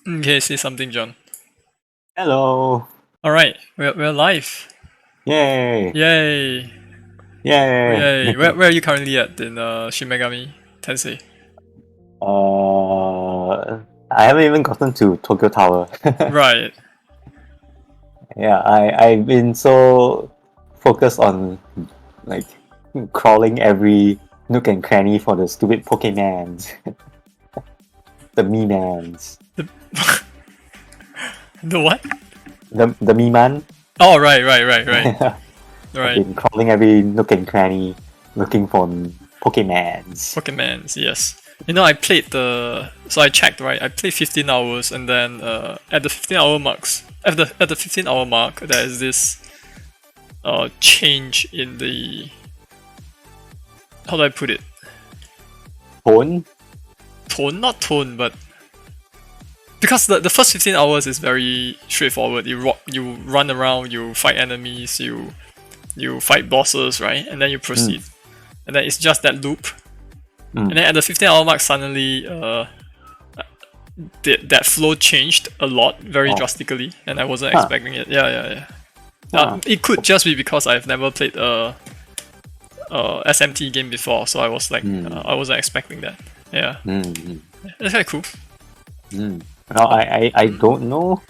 Okay, say something, John. Hello. All right, we're live. Yay. Yay! Yay. Yay! Where are you currently at in Shin Megami Tensei? I haven't even gotten to Tokyo Tower. Right. Yeah, I've been so focused on like crawling every nook and cranny for the stupid Pokemans. The Me-Mans. The the what? The Me-Man. Oh, right. I've Right. been crawling every nook and cranny looking for Pokemans. Pokemans, yes. You know, I played so I checked, right? I played 15 hours, and then at the 15-hour marks, at the 15-hour mark, there is this change in the, how do I put it? Tone? Not tone, but because the first 15 hours is very straightforward. You run around, you fight enemies, you fight bosses, right? And then you proceed. And then it's just that loop. And then at the 15-hour mark, suddenly that flow changed a lot, very drastically, and I wasn't expecting it. Yeah. It could just be because I've never played a SMT game before, so I was like, I wasn't expecting that. Yeah, that's kind of cool. Well, I don't know.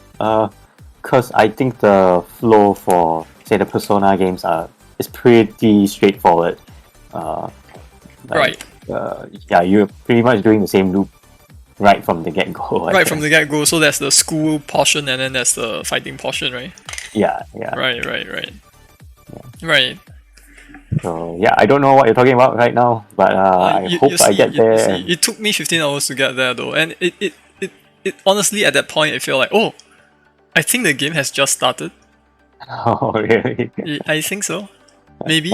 Because I think the flow for say the Persona games is pretty straightforward. Right. Yeah, you're pretty much doing the same loop right from the get go. Right from the get go. So there's the school portion, and then there's the fighting portion, right? Yeah. Right. Right. So yeah, I don't know what you're talking about right now, but I hope I get there. It took me 15 hours to get there though, and it honestly at that point I feel like, oh, I think the game has just started. Oh really? I think so. Maybe.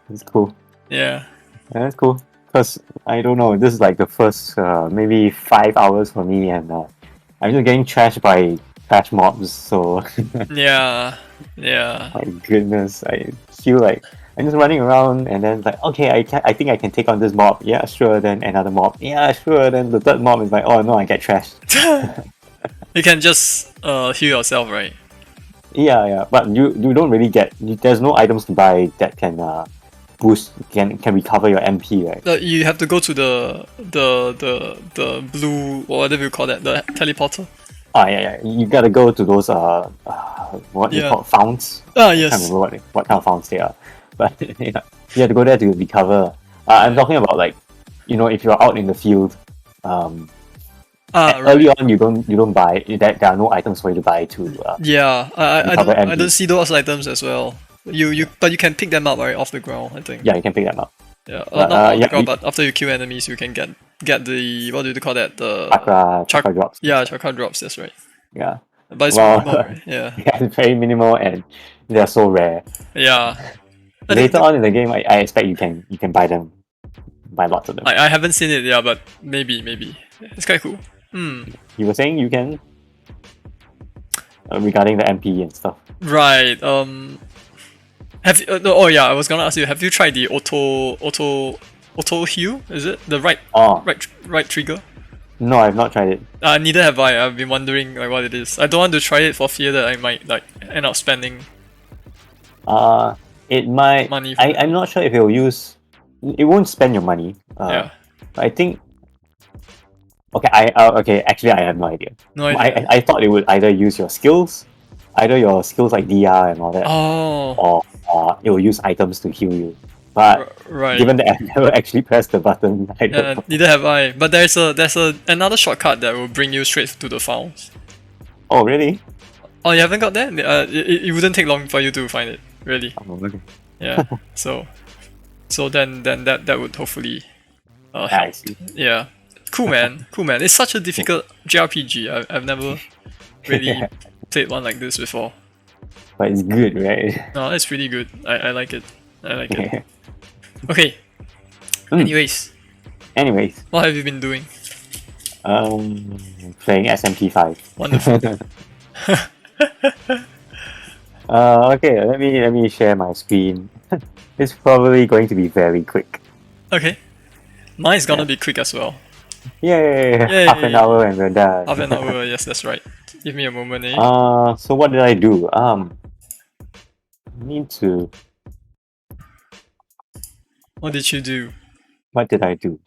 That's cool. Yeah. That's cool. Because I don't know, this is like the first maybe 5 hours for me, and I'm just getting trashed by trash mobs. So Yeah. my goodness, I feel like I'm just running around, and then like, okay, I think I can take on this mob. Yeah, sure. Then another mob. Yeah, sure. Then the third mob is like, oh no, I get trashed. You can just heal yourself, right? Yeah. But you don't really get. There's no items to buy that can boost can recover your MP, right? You have to go to the blue, or whatever you call that, the teleporter. Yeah. You gotta go to those what you call founts. Ah, I can't yes. remember what kind of founts they are, but yeah, you have to go there to recover. I'm talking about like, if you're out in the field, early on you don't buy. There are no items for you to buy to. Yeah, I recover don't MP. see those items as well. But you can pick them up, right, off the ground, I think. Yeah, you can pick them up. Yeah, But, not off the ground, you- but after you kill enemies, you can get the, what do you call that? The Chakra drops. Yeah, chakra drops. That's right. Yeah. But it's Well, minimal, right? Yeah. yeah, it's very minimal, and they're so rare. Yeah. I think Later on in the game, I expect you can buy them, buy lots of them. I haven't seen it, yeah, but maybe. It's quite cool. You were saying you can regarding the MP and stuff. Right. Have you, no, oh yeah, I was gonna ask you. Have you tried the auto heal? Is it the Oh right trigger? no, I've not tried it. Neither have I. I've been wondering like what it is. I don't want to try it for fear that I might like end up spending It might. money. I'm not sure if it will use. It won't spend your money. Yeah. I think. Okay, okay. Actually, I have no idea. No idea. I thought it would either use your skills, either your skills like DR and all that, Oh. or it will use items to heal you. But Right. given that I've never actually pressed the button, I don't know. Neither have I. But there's another shortcut that will bring you straight to the files. Oh really? Oh, you haven't got that? It wouldn't take long for you to find it. Really. Oh, okay. Yeah. so then that would hopefully I help. see. Yeah. Cool man. It's such a difficult JRPG. I've never really played one like this before. But it's good, right? No, it's pretty good. I like it. Okay. Anyways, what have you been doing? Playing SMT5. Wonderful. Okay, let me share my screen. It's probably going to be very quick. Okay. Mine's gonna be quick as well. Yay! Yay! Half an hour and we're done. Half an hour, yes, that's right. Give me a moment, eh? So what did I do? Need to. What did you do? What did I do?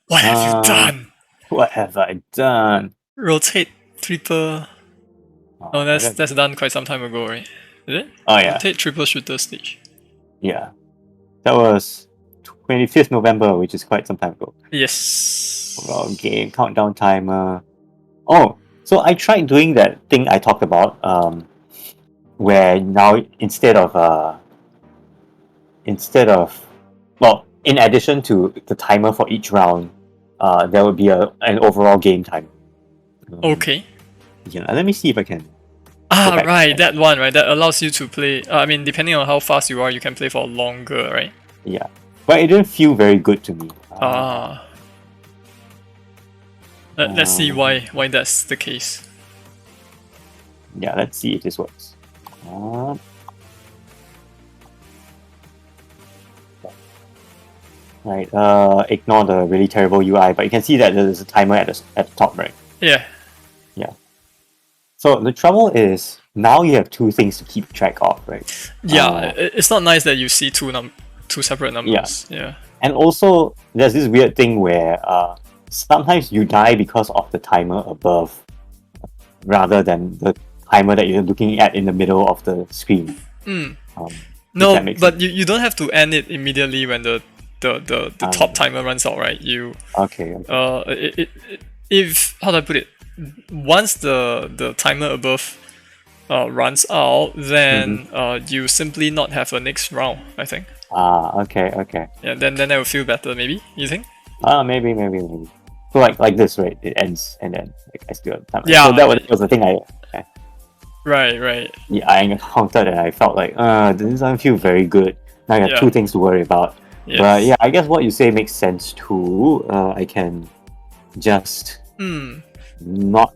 What have you Uh, done? what have I done? Rotate triple. Oh, that's that- done quite some time ago, right? Is it? oh yeah, Rotate triple shooter stage. yeah. That was 25th November, which is quite some time ago. Yes. Well, game countdown timer. Oh, so I tried doing that thing I talked about. Where now well, in addition to the timer for each round, there will be an overall game time. Okay. Yeah, let me see if I can. Ah, back. right, that one, right? That allows you to play. I mean, depending on how fast you are, you can play for longer, right? Yeah, but it didn't feel very good to me. Let's see why that's the case. Yeah, let's see if this works. Right, ignore the really terrible UI, but you can see that there's a timer at the top, right? Yeah. Yeah. So the trouble is now you have two things to keep track of, right? Yeah, it's not nice that you see two separate numbers. Yeah. And also, there's this weird thing where sometimes you die because of the timer above, rather than the timer that you're looking at in the middle of the screen. No, but you don't have to end it immediately when the top timer runs out, right? Okay. If how do I put it? Once the timer above runs out, then you simply not have a next round, I think. Okay. Yeah, then that will feel better, maybe, you think? Maybe. So like this, right? It ends and then like I still have time. Yeah. So that was the thing Right. Yeah, I encountered and I felt like this doesn't feel very good. Now you have two things to worry about. Yes. But yeah, I guess what you say makes sense too. I can just not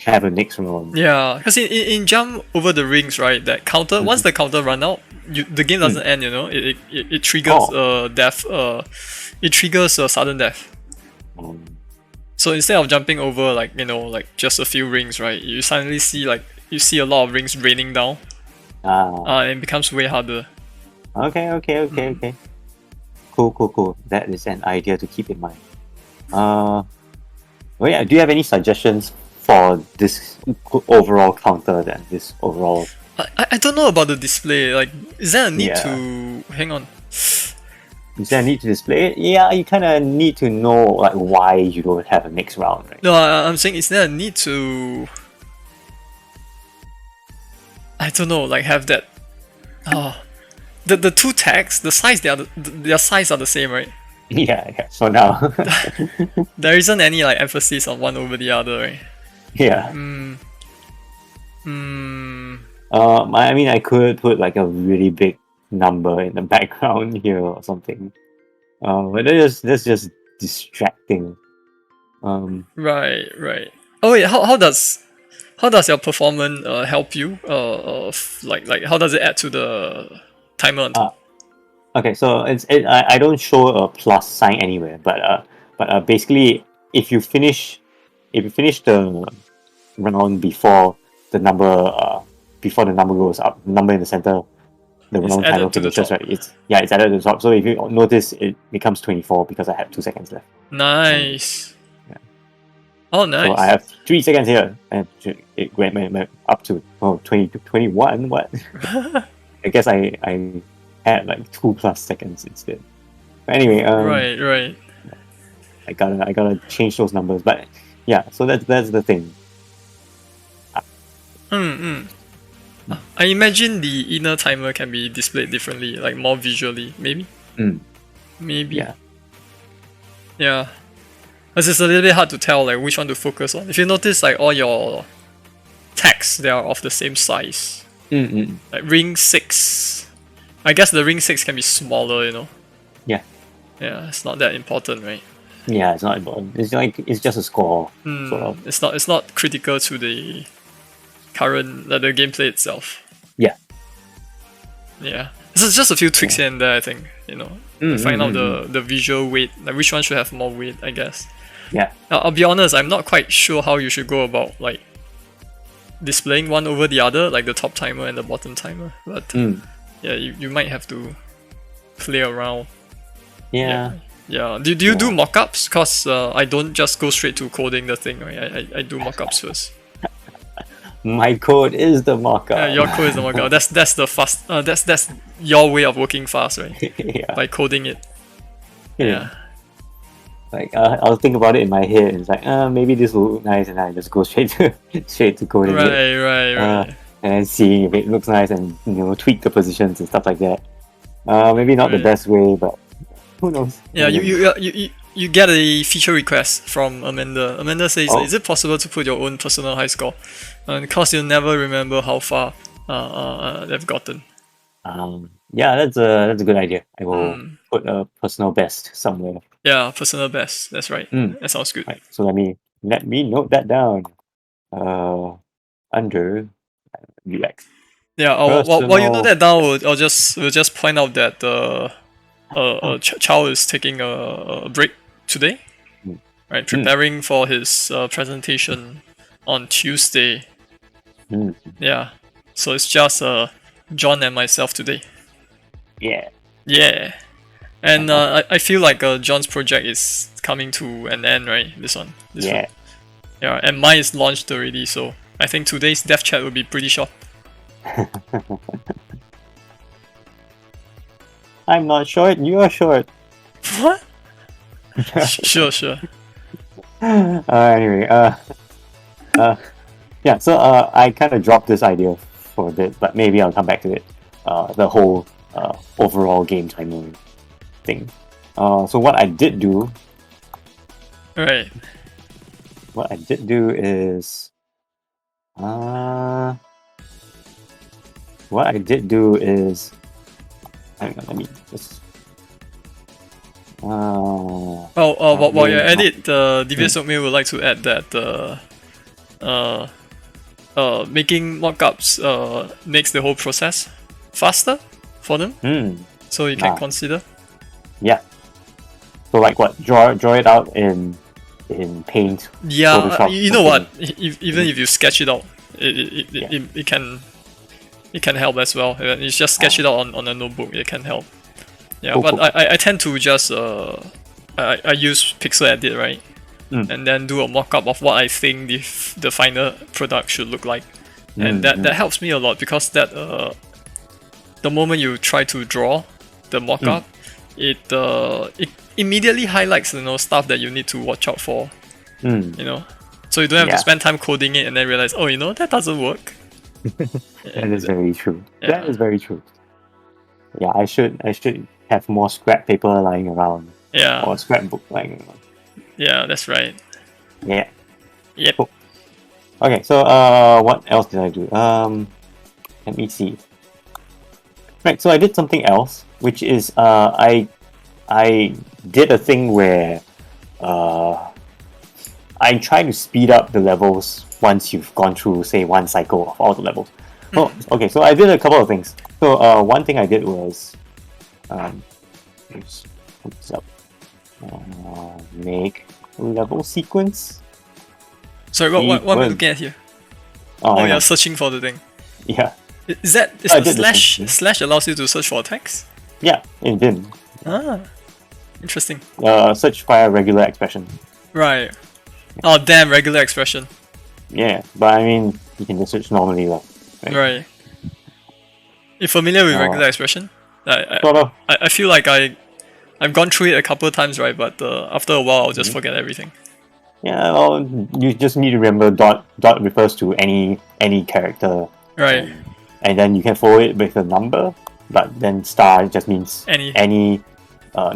have a next round. Yeah, because in jump over the rings, right, that counter, once the counter run out, the game doesn't end, you know, it triggers death, it triggers a sudden death. So instead of jumping over like, you know, like just a few rings, right, you suddenly see a lot of rings raining down. And it becomes way harder. Okay. Cool. That is an idea to keep in mind. Well, yeah, do you have any suggestions for this overall counter then? This overall... I don't know about the display. Like, is there a need to... Hang on. Is there a need to display it? Yeah, you kind of need to know like why you don't have a next round, right? No, I'm saying, is there a need to... I don't know, like have that... The two tags, the size, their size are the same, right? Yeah. So now... There isn't any like emphasis on one over the other, right? Yeah. I mean, I could put like a really big number in the background here or something. But that's just distracting. Right. Oh wait, how does your performance help you? Like how does it add to the timer on top? Okay, so I don't show a plus sign anywhere, but basically if you finish the round before the number goes up, the number in the center, the round timer finishes, right? It's added to the top. So if you notice, it becomes 24 because I had 2 seconds left. Nice. Oh, nice. So I have 3 seconds here, and it went up to 21. What? I guess I had like 2+ seconds instead. But anyway, right. I gotta change those numbers, but yeah. So that's the thing. I imagine the inner timer can be displayed differently, like more visually, maybe. Maybe. Yeah. Because it's a little bit hard to tell like which one to focus on. If you notice, like all your tags, they are of the same size. Like ring 6. I guess the ring 6 can be smaller, you know. Yeah, it's not that important, right? Yeah, it's not important. It's just a score, sort of. It's not critical to the current the gameplay itself. Yeah. This is just a few tweaks here and there, I think. Find out the visual weight, like which one should have more weight, I guess. Yeah. Now, I'll be honest, I'm not quite sure how you should go about like displaying one over the other, like the top timer and the bottom timer. But yeah, you might have to play around. Yeah. Yeah. Do you do mockups? Cause I don't just go straight to coding the thing, right? I do mockups first. My code is the mockup. Yeah, your code is the mockup. That's the fast. That's your way of working fast, right? Yeah. By coding it. Yeah. Like I'll think about it in my head. And it's like, maybe this will look nice, and I just go straight to coding it. Right. And then seeing if it looks nice, and tweak the positions and stuff like that. Maybe not the best way, but who knows? Yeah, you get a feature request from Amanda. Amanda says, "Is it possible to put your own personal high score? Because you'll never remember how far they've gotten." Yeah, that's a good idea. I will put a personal best somewhere. Yeah, personal best. That's right. That sounds good. Right. So let me note that down. Under UX. Yeah. While you note that down, we'll just point out that Chow is taking a break today, right? Preparing for his presentation on Tuesday. Yeah. So it's just John and myself today. Yeah. Yeah. And I feel like John's project is coming to an end, right? This one. Yeah. Yeah, and mine is launched already, so I think today's dev chat will be pretty short. I'm not short, you are short. What? Sure. Anyway, yeah, so I kind of dropped this idea for a bit, but maybe I'll come back to it. The whole overall game timer thing. So what I did do... Right. What I did do is... Hang on, let me just... While you edit, Devious Oatmeal would like to add that making mockups makes the whole process faster for them. So you can consider. Yeah. So like what? Draw it out in Paint. Yeah, Photoshop, you know what? Even if you sketch it out, it can help as well. You just sketch it out on a notebook. It can help. Yeah, cool. I tend to just I use Pixel Edit, right? And then do a mock-up of what I think the final product should look like, and that helps me a lot because that the moment you try to draw the mock-up, it immediately highlights stuff that you need to watch out for. So you don't have to spend time coding it and then realize, that doesn't work. That is very true. Yeah. That is very true. Yeah, I should have more scrap paper lying around. Yeah. Or scrapbook lying around. Yeah, that's right. Yeah. Yep. Cool. Okay, so what else did I do? Let me see. Right, so I did something else, which is I did a thing where I try to speed up the levels once you've gone through, say, one cycle of all the levels. Oh, okay, so I did a couple of things. So one thing I did was let's put this up. Make level sequence. Sorry, what am I looking at here? Oh, you're searching for the thing. Yeah. Is the slash allows you to search for text? Yeah, in Vim. Ah, interesting. Search via regular expression. Right. Oh damn, regular expression. Yeah, but I mean, you can just search normally, right? You familiar with regular expression? Sort of. I feel like I've gone through it a couple of times, right? But after a while, I'll just forget everything. Yeah, well, you just need to remember dot refers to any character. Right. And then you can follow it with a number, but then star just means any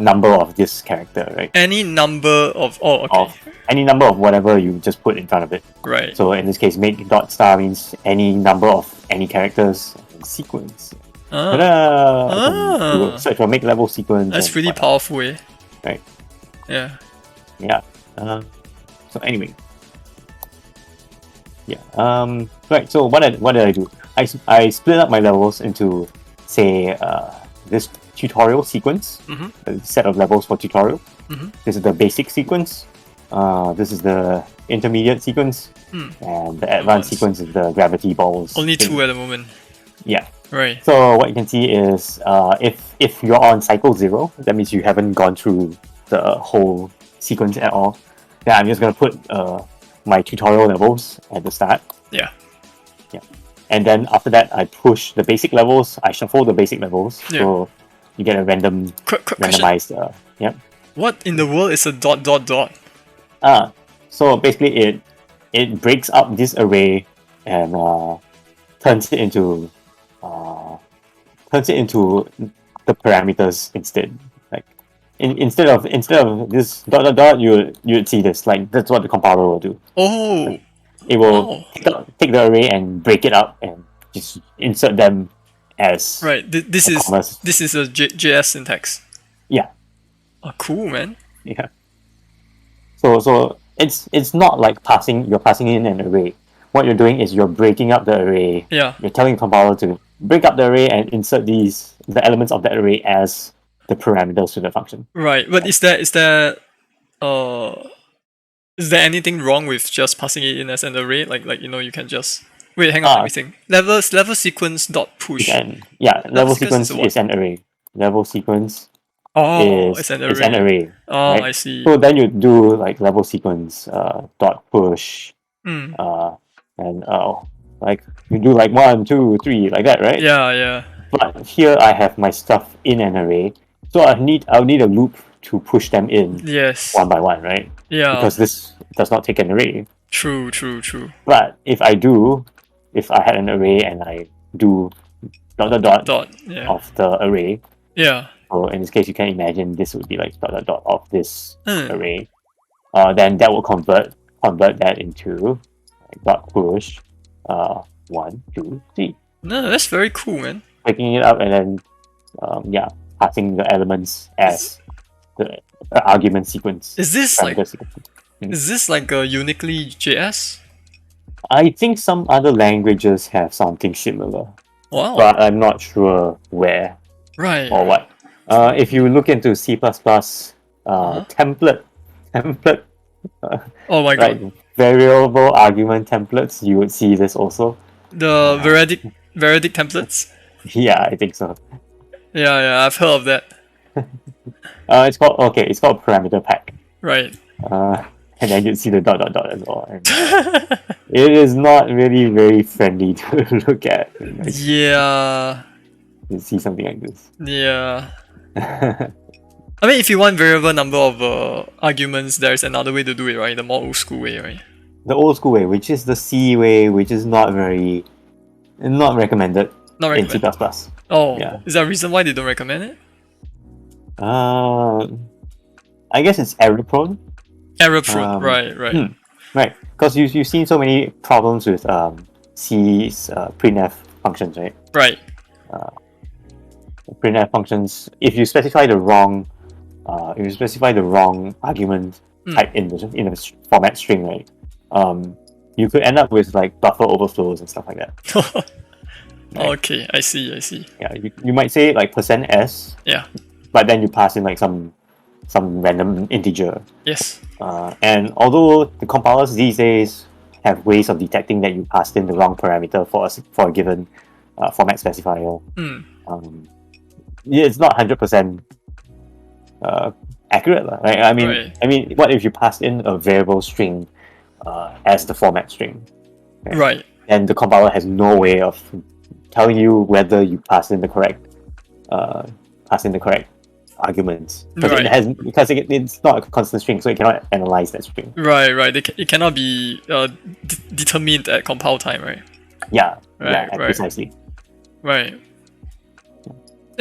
number of this character, right? Any number of any number of whatever you just put in front of it. Right. So in this case, make dot star means any number of any characters sequence. Search for make level sequence. That's pretty powerful, eh? Right. Yeah. Yeah. So anyway. Yeah. Right. So what did I do? I split up my levels into, say, this tutorial sequence, a set of levels for tutorial. This is the basic sequence. This is the intermediate sequence, and the advanced sequence is the gravity balls. Only thing. 2 at the moment. Yeah. Right. So what you can see is if you're on cycle 0, that means you haven't gone through the whole sequence at all. Yeah, I'm just gonna put my tutorial levels at the start. Yeah. Yeah. And then after that, I push the basic levels. I shuffle the basic levels, so you get a randomized. Yeah. What in the world is a ... So basically, it breaks up this array and turns it into the parameters instead. Like instead of this ... you'd see this. Like that's what the compiler will do. Oh. It will take the array and break it up and just insert them as right. This is commas. this is a JS syntax. Yeah. Oh, cool, man. Yeah. So it's not like you're passing in an array. What you're doing is you're breaking up the array. Yeah. You're telling the compiler to break up the array and insert the elements of the array as the parameters to the function. Right. But is there anything wrong with just passing it in as an array? Like you can just wait. Hang on. Let me think. Level sequence dot push. Level sequence is an array. Level sequence. It's an array. Right? I see. So then you do like level sequence dot push, and like you do like 1, 2, 3 like that, right? Yeah. But here I have my stuff in an array, so I'll need a loop to push them in. Yes. One by one, right? Yeah. Because this does not take an array. True. But if I had an array and I do ... of the array. Yeah. So in this case, you can imagine this would be like ... of this array. Then that will convert that into like dot push 1, 2, 3. No, that's very cool, man. Picking it up and then passing the elements as the argument sequence. Is this sequence. Is this like a uniquely JS? I think some other languages have something similar. Wow. But I'm not sure where. Right. Or what. If you look into C++, template. Oh my god. Variable argument templates, you would see this also. The Veridic templates? Yeah, I think so. Yeah, I've heard of that. It's called parameter pack. Right. And then you see the ... as well. And, it is not really very friendly to look at. Yeah. You see something like this. Yeah. I mean, if you want variable number of arguments, there's another way to do it, right? The more old school way, right? The old school way, which is the C way, which is not recommended in C++. Oh, yeah. Is there a reason why they don't recommend it? I guess it's error prone. Error prone, right. Right, because you've seen so many problems with C's printf functions, right? Right. Printf functions, if you specify the wrong argument type in the format string, right? You could end up with like buffer overflows and stuff like that. Right? Okay, I see. Yeah, you might say like %s. Yeah. But then you pass in like some random integer. Yes. And although the compilers these days have ways of detecting that you passed in the wrong parameter for a given format specifier, it's not 100% accurate, right? I mean, what if you passed in a variable string as the format string? Right. And the compiler has no way of telling you whether you passed in the correct arguments, because it's not a constant string, so it cannot analyze that string. Right. It cannot be determined at compile time, right? Yeah. Precisely. Right.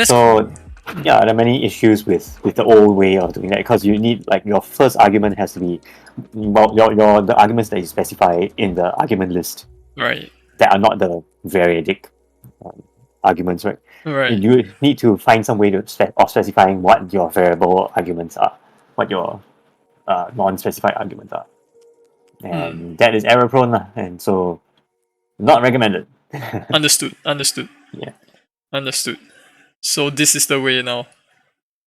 So there are many issues with the old way of doing that, because you need like your first argument has to be the arguments that you specify in the argument list. Right. That are not the variadic arguments, right? Right. You need to find some way of specifying what your variable arguments are, what your non-specified arguments are, and that is error prone, and so not recommended. Understood. Yeah. Understood. So this is the way now.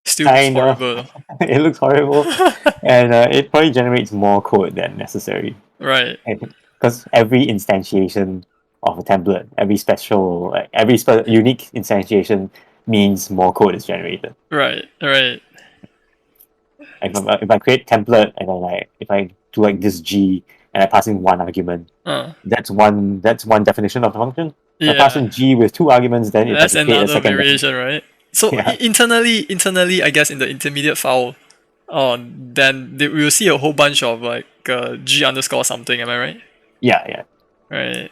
Still looks Kind of. horrible. It looks horrible, and it probably generates more code than necessary. Right. Because every instantiation of a template, every special, like every unique instantiation means more code is generated. Right. Right. If I create template and then if I do like this G and I pass in one argument, that's one definition of the function. If I pass Yeah. in G with two arguments, then it has That's to create a another second variation, right? So Yeah. internally, I guess in the intermediate file, then we will see a whole bunch of like G underscore something. Am I right? Yeah. Right.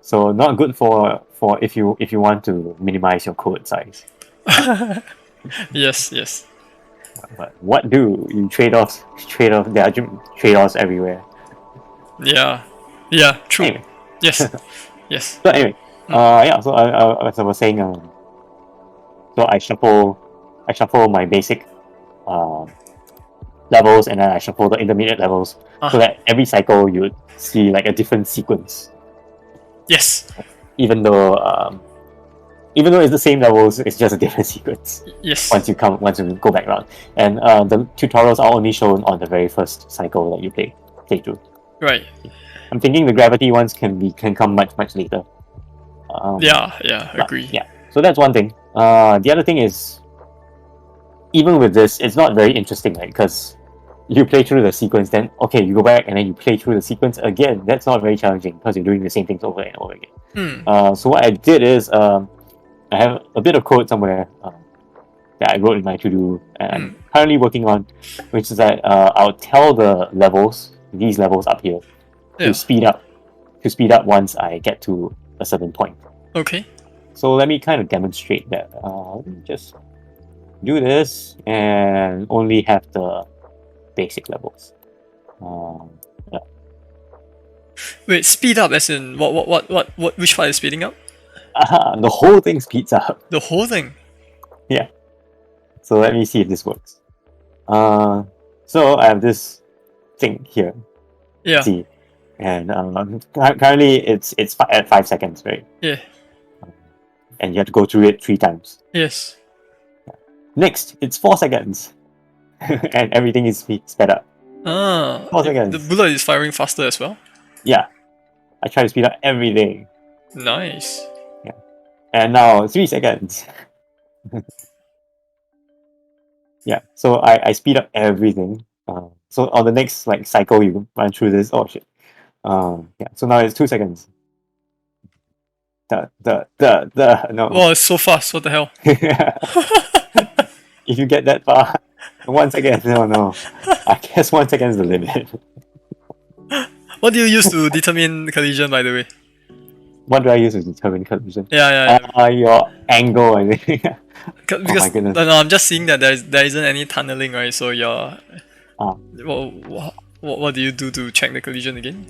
So not good for if you want to minimize your code size. Yes. But what do you trade offs? There are trade offs everywhere. Yeah. True. Anyway. Yes. So anyway, yeah. So as I was saying, so I shuffle my basic levels, and then I shuffle the intermediate levels, so that every cycle you would see like a different sequence. Yes. Even though it's the same levels, it's just a different sequence. Yes. Once you go back around, and the tutorials are only shown on the very first cycle that you play through. Right. I'm thinking the gravity ones can come much later. Agree. Yeah. So that's one thing. The other thing is, even with this, it's not very interesting, right? Because you play through the sequence, then okay, you go back and then you play through the sequence again. That's not very challenging because you're doing the same things over and over again. So what I did is, I have a bit of code somewhere that I wrote in my to-do, and I'm currently working on, which is that I'll tell the levels, these levels up here, to speed up once I get to a certain point. Okay. So let me kind of demonstrate that. Let me just do this and only have the basic levels. Yeah. Wait, speed up as in what which part is speeding up? The whole thing speeds up. The whole thing. Yeah. So let me see if this works. So I have this thing here. Yeah. See, and currently it's at 5 seconds, right? Yeah. And you have to go through it 3 times. Yes. Next, it's 4 seconds, and everything is sped up. 4 seconds. The bullet is firing faster as well. Yeah, I try to speed up everything. Nice. Yeah, and now 3 seconds. Yeah, so I speed up everything. So on the next cycle, you run through this. Oh shit. Yeah. So now it's 2 seconds. No. Oh, it's so fast. What the hell? If you get that far, 1 second. No. I guess 1 second is the limit. What do you use to determine collision, by the way? What do I use to determine collision? Yeah. Your angle, I think. Because oh my goodness. No, I'm just seeing that there isn't any tunneling, right? So you're. What do you do to check the collision again?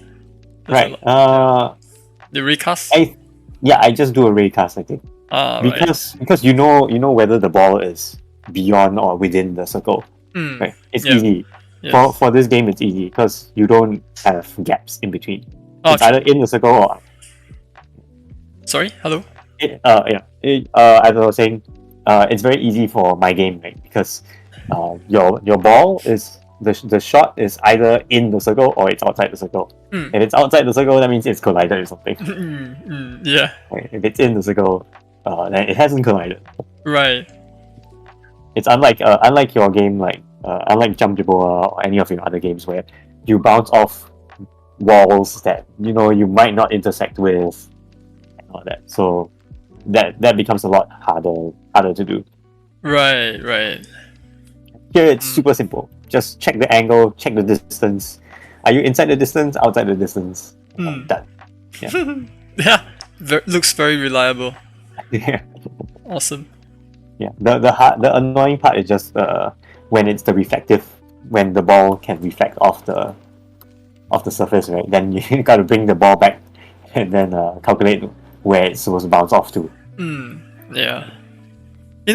Right. The raycast. I just do a raycast, I think. Because you know whether the ball is beyond or within the circle. Right. It's easy. Yes. For this game, it's easy because you don't have gaps in between. It's either in the circle or. Sorry. Hello. As I was saying, it's very easy for my game, right? Because your ball is the shot is either in the circle or it's outside the circle. If it's outside the circle, that means it's collided with something. Yeah. Right? If it's in the circle, then it hasn't collided. Right. It's unlike your game, unlike Jerboa or any of your other games where you bounce off walls that you might not intersect with and all that. So that becomes a lot harder to do. Right. Here it's super simple. Just check the angle, check the distance. Are you inside the distance, outside the distance? Done. Yeah. Yeah. Looks very reliable. Yeah. Awesome. Yeah. The annoying part is just when it's when the ball can reflect off the surface, right? Then you gotta bring the ball back and then calculate where it's supposed to bounce off to. Yeah. It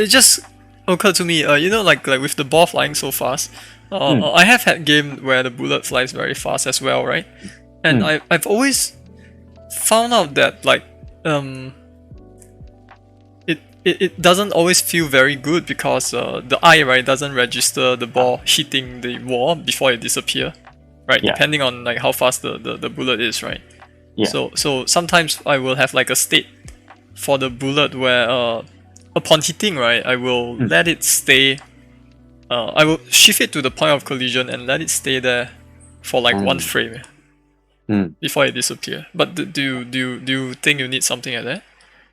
just occurred to me, like with the ball flying so fast, I have had game where the bullet flies very fast as well, right? And I've always found out that it doesn't always feel very good because the eye, right, doesn't register the ball hitting the wall before it disappear, right? Yeah. Depending on like how fast the bullet is, right? Yeah. So sometimes I will have like a state for the bullet where upon hitting, right, I will let it stay. I will shift it to the point of collision and let it stay there for like 1 frame before it disappear. But do you think you need something like that?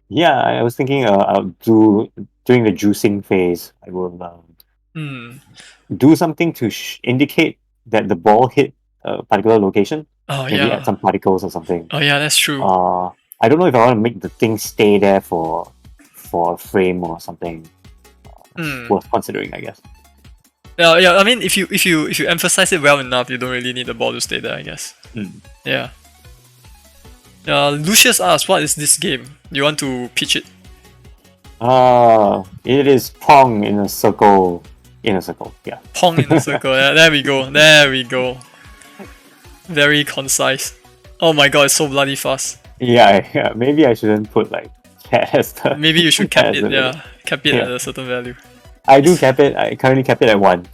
Yeah, I was thinking I'll do during the juicing phase, I will do something to indicate that the ball hit a particular location. Oh Maybe yeah. add some particles or something. Oh yeah, that's true. I don't know if I want to make the thing stay there for a frame or something. Worth considering, I guess. Yeah. I mean, if you emphasize it well enough, you don't really need the ball to stay there, I guess. Yeah. Lucius asks, "What is this game? You want to pitch it?" It is pong in a circle. In a circle, yeah. Pong in a circle. Yeah, there we go. There we go. Very concise. Oh my god, it's so bloody fast. Yeah. Maybe I shouldn't put like cat as the. Maybe you should cap it. as Yeah, cap it Yeah. at a certain value. I do cap it. I currently cap it at 1.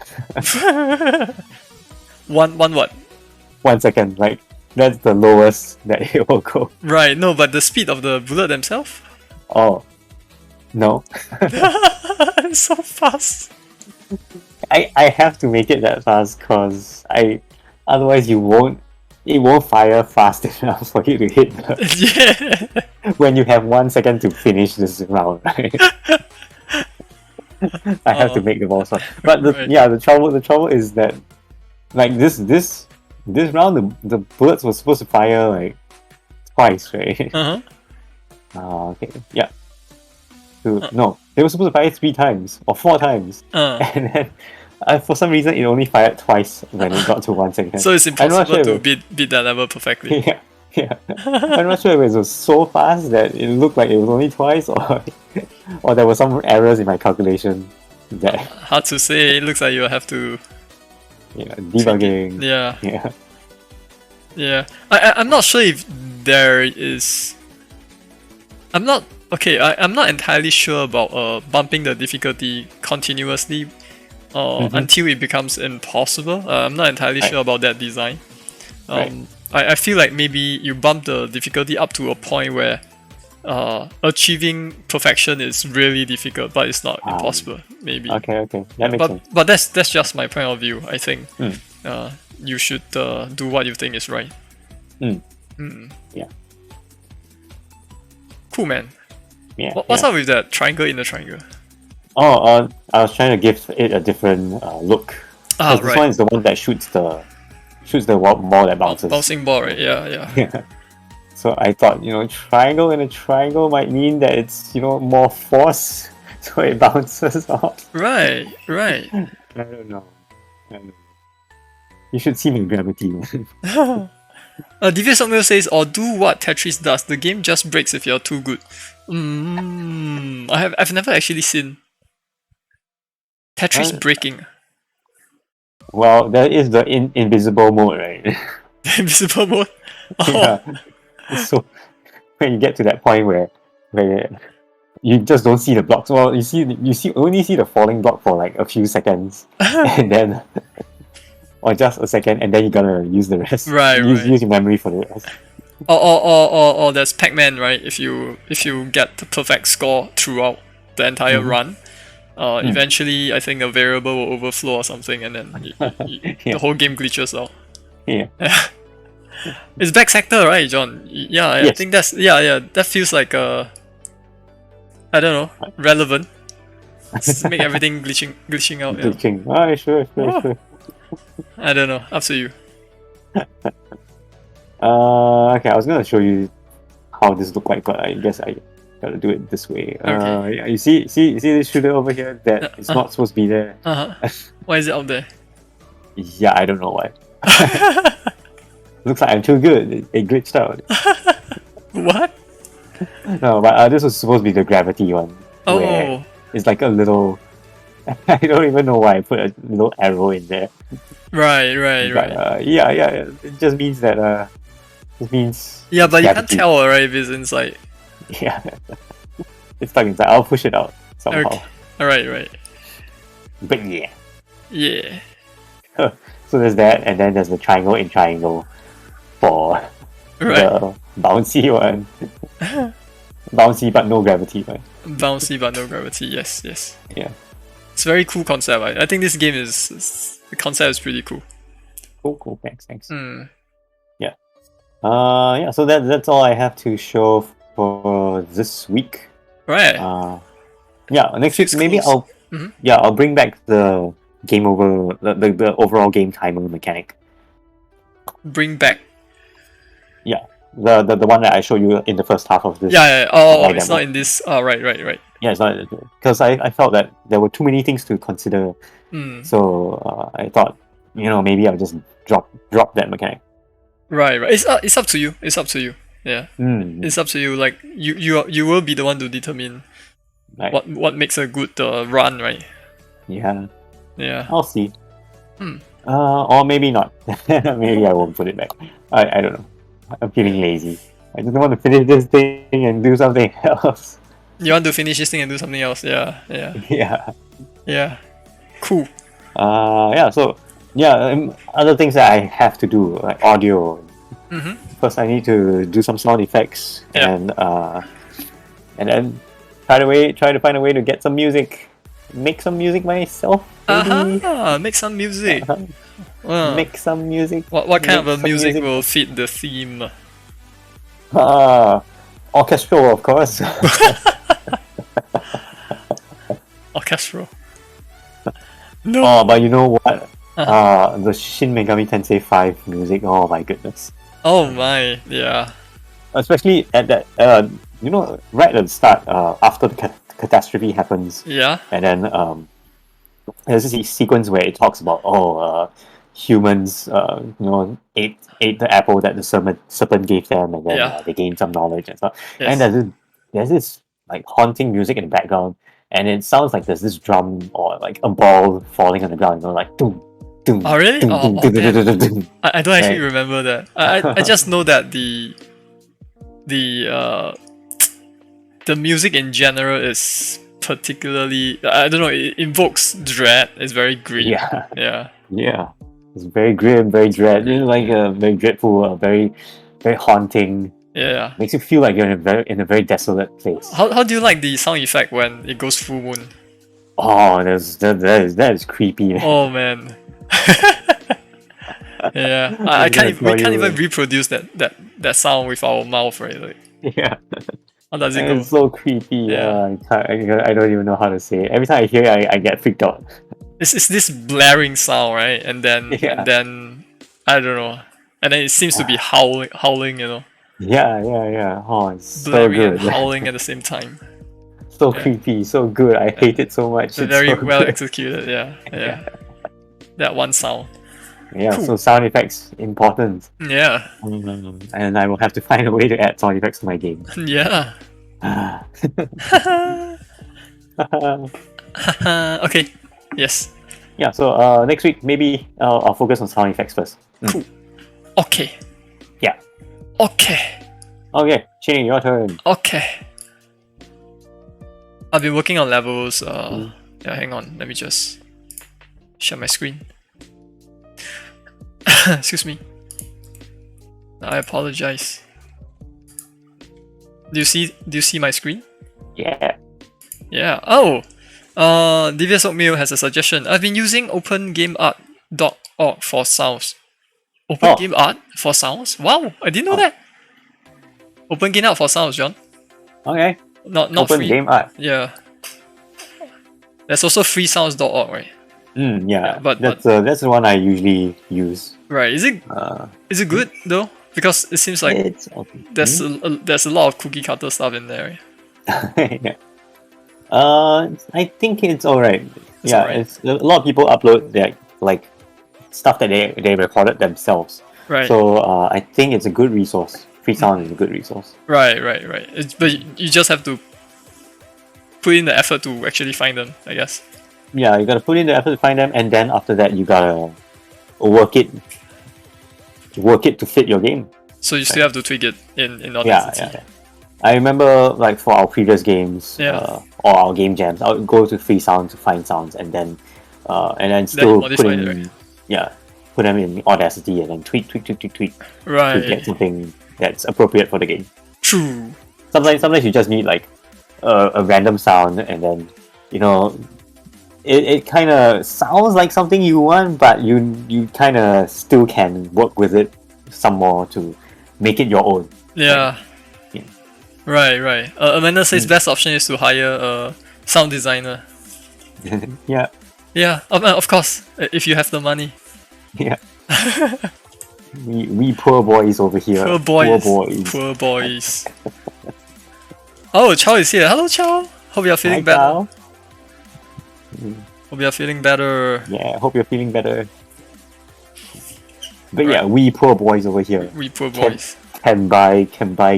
One what? 1 second. Like that's the lowest that it will go. Right. No, but the speed of the bullet themselves. Oh, no. It's so fast. I have to make it that fast because otherwise it won't fire fast enough for you to hit Yeah. when you have 1 second to finish this round, right? I have to make the ball fast. But the trouble is that like this round the bullets were supposed to fire like twice, right? Okay. Yeah. No, they were supposed to fire 3 times or 4 times, and then for some reason it only fired twice when it got to 1 second. So it's impossible to beat that level perfectly. Yeah. I'm not sure if it was so fast that it looked like it was only twice, or there were some errors in my calculation. That Hard to say. It looks like you'll have to. Debugging. Yeah. I'm not sure if there is. I'm not entirely sure about bumping the difficulty continuously until it becomes impossible. I'm not entirely sure about that design. I feel like maybe you bump the difficulty up to a point where achieving perfection is really difficult, but it's not impossible. Maybe. Okay, that makes sense. But that's just my point of view. I think you should do what you think is right. Yeah. Cool, man. Yeah. What's up with that triangle in the triangle? I was trying to give it a different look. This one is the one that shoots the ball that bounces. Bouncing ball, right? Yeah. So I thought, triangle in a triangle might mean that it's, more force, so it bounces off. Right. I don't know. You should see my gravity. Devious Oatmeal says, or do what Tetris does. The game just breaks if you're too good. I've never actually seen Tetris breaking. Well, there is the invisible mode, right? Invisible mode? Yeah. So when you get to that point where you just don't see the blocks. Well, you only see the falling block for like a few seconds, and then or just a second, and then you gotta use the rest. Use your memory for the rest. Or there's Pac-Man, right? If you get the perfect score throughout the entire run, eventually I think a variable will overflow or something, and then the whole game glitches out. Yeah. It's back sector, right, John? Yeah, I think that's that feels like I don't know, relevant. Make everything glitching out. Glitching. Yeah. Sure. I don't know. Up to you. Okay, I was gonna show you how this look like, but I guess I gotta do it this way. Okay. Yeah, you see this shooter over here that it's not supposed to be there. Why is it up there? Yeah, I don't know why. Looks like I'm too good. It glitched out. What? No, but this was supposed to be the gravity one. Where it's like a little. I don't even know why I put a little arrow in there. Right. Yeah. It just means that. It means. Yeah, but gravity. you can't tell, right, if it's inside. Yeah, it's stuck inside. I'll push it out somehow. Okay. Right. But yeah. Yeah. So there's that, and then there's the triangle in triangle for Right. the bouncy one. Bouncy but no gravity one. Bouncy but no gravity. Yes. Yeah. It's a very cool concept. I think this game the concept is pretty cool. Cool. Thanks. Mm. Yeah. Yeah. So that's all I have to show for this week. Right. Yeah. Next week maybe Schools. I'll bring back the game over the overall game timer mechanic. Bring back. Yeah. The one that I showed you in the first half of this. Yeah. Oh, demo. it's not in this. Oh, right. Yeah, it's not because I felt that there were too many things to consider. Mm. So I thought, maybe I'll just drop that mechanic. Right. It's up to you. Yeah. It's up to you. Like you will be the one to determine Right. what makes a good run, right? Yeah. Yeah. I'll see. Hmm. Or maybe not. Maybe I won't put it back. I don't know. I'm feeling lazy. I just want to finish this thing and do something else. You want to finish this thing and do something else? Yeah. Yeah. Cool. Yeah. So other things that I have to do, like audio. Mm-hmm. First, I need to do some sound effects, Yeah. and then try to find a way to get some music, make some music myself. Maybe. Make some music. Make some music. What kind of a Make some music will fit the theme? Orchestral, of course. Orchestral. No. Oh, but you know what? The Shin Megami Tensei 5 music. Oh my goodness. Oh my. Yeah. Especially at that, right at the start, after the catastrophe happens, Yeah. and then there's this sequence where it talks about humans ate the apple that the serpent gave them, and then they gained some knowledge and stuff. Yes. And there's this like haunting music in the background, and it sounds like there's this drum or like a ball falling on the ground, like doom. Oh really? Doom. I don't actually remember that. I just know that the music in general is particularly, I don't know, it invokes dread. It's very grim. Yeah. It's very grim, very dread. Very dreadful, very very haunting. Yeah. Makes you feel like you're in a very desolate place. How do you like the sound effect when it goes full moon? Oh, that is creepy. Man. Oh man. Yeah. We can't even reproduce that sound with our mouth, right? Like, yeah. how does it go? It's so creepy. Yeah. I don't even know how to say it. Every time I hear it, I get freaked out. It's this blaring sound, right? And then I don't know. And then it seems to be howling, Yeah. Oh, it's blaring so good. and howling at the same time. So creepy, so good. I hate it so much. It's very so well good. executed, yeah. That one sound. Yeah, Cool. so sound effects important. Yeah. And I will have to find a way to add sound effects to my game. Yeah. Okay. Yes. Yeah, so next week maybe I'll focus on sound effects first. Cool. Okay. Yeah. Okay. Okay, Chinny, your turn. Okay. I've been working on levels. Yeah, hang on. Let me just share my screen. Excuse me. I apologize. Do you see my screen? Yeah. Yeah. Oh. Devious Oatmeal has a suggestion. I've been using OpenGameArt.org for sounds. OpenGameArt for sounds? Wow, I didn't know that. OpenGameArt for sounds, John. Okay. Not Open free. Game Art. Yeah. There's also freesounds.org, right? Yeah, but that's the one I usually use. Right. Is it good though? Because it seems like It's okay. there's a lot of cookie cutter stuff in there. Right? Yeah. I think it's alright. It's alright. It's a lot of people upload their like stuff that they recorded themselves. Right. So I think it's a good resource. Free sound is a good resource. Right. But you just have to put in the effort to actually find them, I guess. Yeah, you gotta put in the effort to find them, and then after that you gotta work it to fit your game. So you still have to tweak it in Yeah, Audacity. I remember like for our previous games, Yeah. or our game jams, I would go to free sound to find sounds and then Then you still put modify it, right? in, yeah, put them in Audacity and then tweak to Right. get something that's appropriate for the game. True. Sometimes you just need like a random sound, and then you know it kind of sounds like something you want, but you kind of still can work with it some more to make it your own. Yeah. Yeah. Right. Amanda says best option is to hire a sound designer. Yeah, Yeah, of course, if you have the money. yeah. We poor boys over here. Poor boys. Poor boys. Poor boys. Oh, Chow is here. Hello, Chow. Hope you're feeling Hi, better. Carl. Hope you're feeling better. Yeah, hope you're feeling better. But yeah, we poor boys over here We poor boys. can buy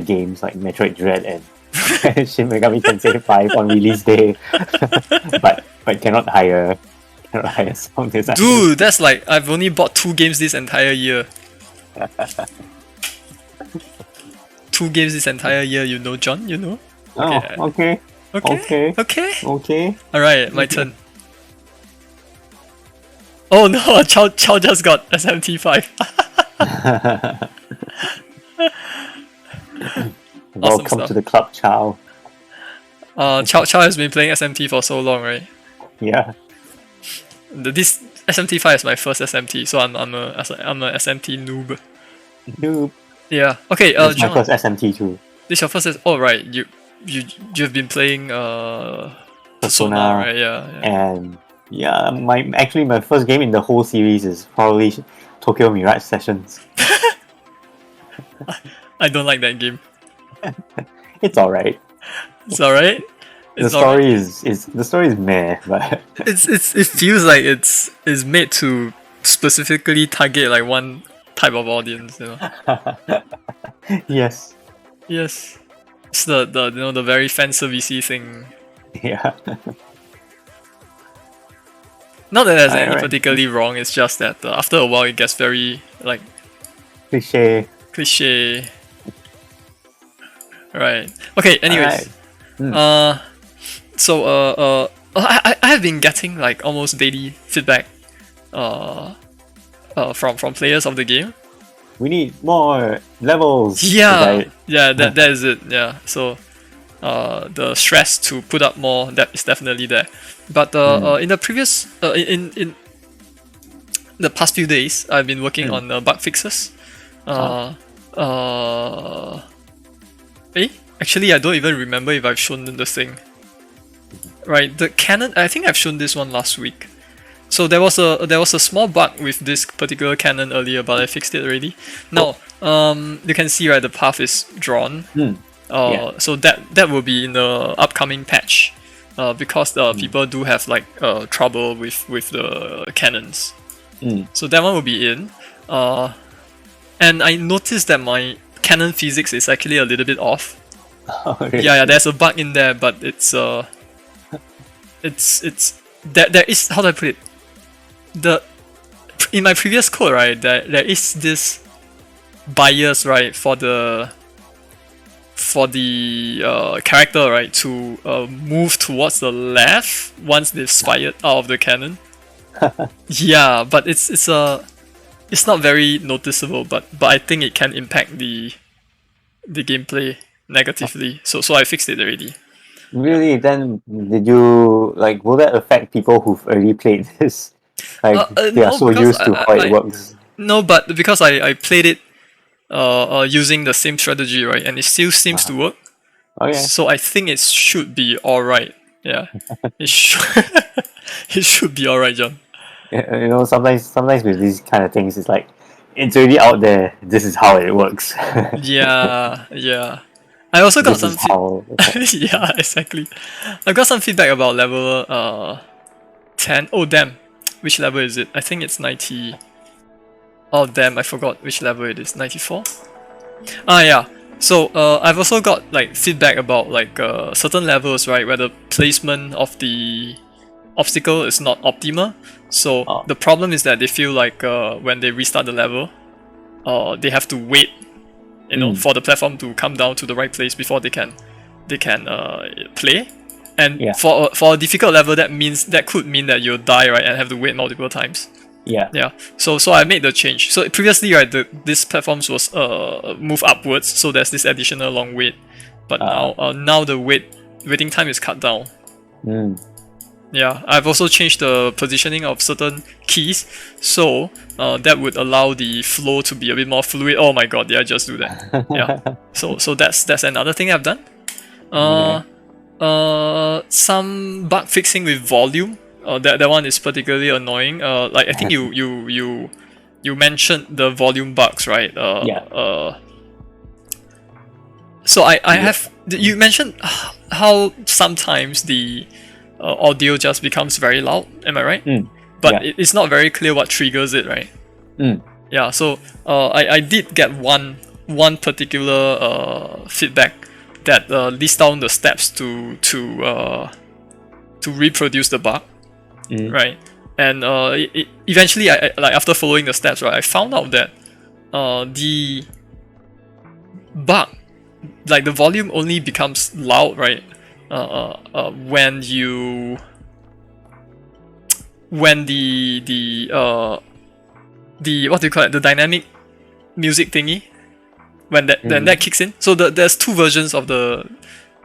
games like Metroid Dread and Shin Megami Tensei 5 on release day, but cannot hire sound design. Dude, that's like I've only bought 2 games this entire year. 2 games this entire year, you know, John. You know. Oh, okay. Okay. All right, my turn. Oh no, Chow just got SMT5. Welcome stuff. to the club, Chow. Chow has been playing SMT for so long, right? Yeah. This SMT5 is my first SMT, so I'm a SMT noob. Noob. Yeah. Okay. It's John, my first SMT too. this is your first. Oh right, you've been playing Persona, right? Yeah. And yeah, my first game in the whole series is probably Tokyo Mirage Sessions. I don't like that game. It's alright. It's alright. The story is meh, but It feels like it's made to specifically target like one type of audience, you know. yes. Yes. It's the very fan servicey thing. Yeah. Not that there's any Alright. particularly wrong, it's just that after a while it gets very like Cliche. Right. Okay, anyways. Alright. So I have been getting like almost daily feedback from players of the game. We need more levels. Yeah, that is it. Yeah, so the stress to put up more, that is definitely there. But in the previous in the past few days, I've been working on bug fixes. Actually, I don't even remember if I've shown the thing. Right, the cannon. I think I've shown this one last week. So there was a small bug with this particular cannon earlier, but I fixed it already. Now, you can see, right, the path is drawn. So that will be in the upcoming patch, because people do have like trouble with the cannons. So that one will be in. And I noticed that my cannon physics is actually a little bit off. Oh, really? Yeah, there's a bug in there, but it's there is, how do I put it? In my previous code, right, there is this bias, right, for the character, right, to move towards the left once they've fired out of the cannon. Yeah, but it's not very noticeable, but I think it can impact the gameplay negatively. So I fixed it already. Really? Then did you like? Will that affect people who've already played this? Like they are no, so because used to how it works. No, but because I played it using the same strategy, right, and it still seems to work. Okay. So I think it should be alright. Yeah, it should it should be alright, John. You know, sometimes with these kind of things, it's like it's already out there. This is how it works. Yeah. I also got This some is how. yeah, exactly. I got some feedback about level 10. Oh damn, which level is it? I think it's 90. Oh damn, I forgot which level it is. 94. Yeah. So I've also got like feedback about like certain levels, right, where the placement of the obstacle is not optimal. So the problem is that they feel like when they restart the level, they have to wait you know, for the platform to come down to the right place before they can play. And for a difficult level, that could mean that you'll die, right, and have to wait multiple times. Yeah. So I made the change. So previously, right, this platforms was move upwards, so there's this additional long wait. But now the waiting time is cut down. Yeah, I've also changed the positioning of certain keys, so that would allow the flow to be a bit more fluid. Oh my god, did I just do that? Yeah. So that's another thing I've done. Some bug fixing with volume. That one is particularly annoying. Like I think you mentioned the volume bugs, right? So I have you mentioned how sometimes the audio just becomes very loud. Am I right? But it's not very clear what triggers it, right? Yeah. So I did get one particular feedback that lists down the steps to reproduce the bug, right? And eventually, I like after following the steps, right, I found out that the bug, like the volume only becomes loud, right? When the what do you call it? The dynamic music thingy. When that kicks in. So there's two versions of the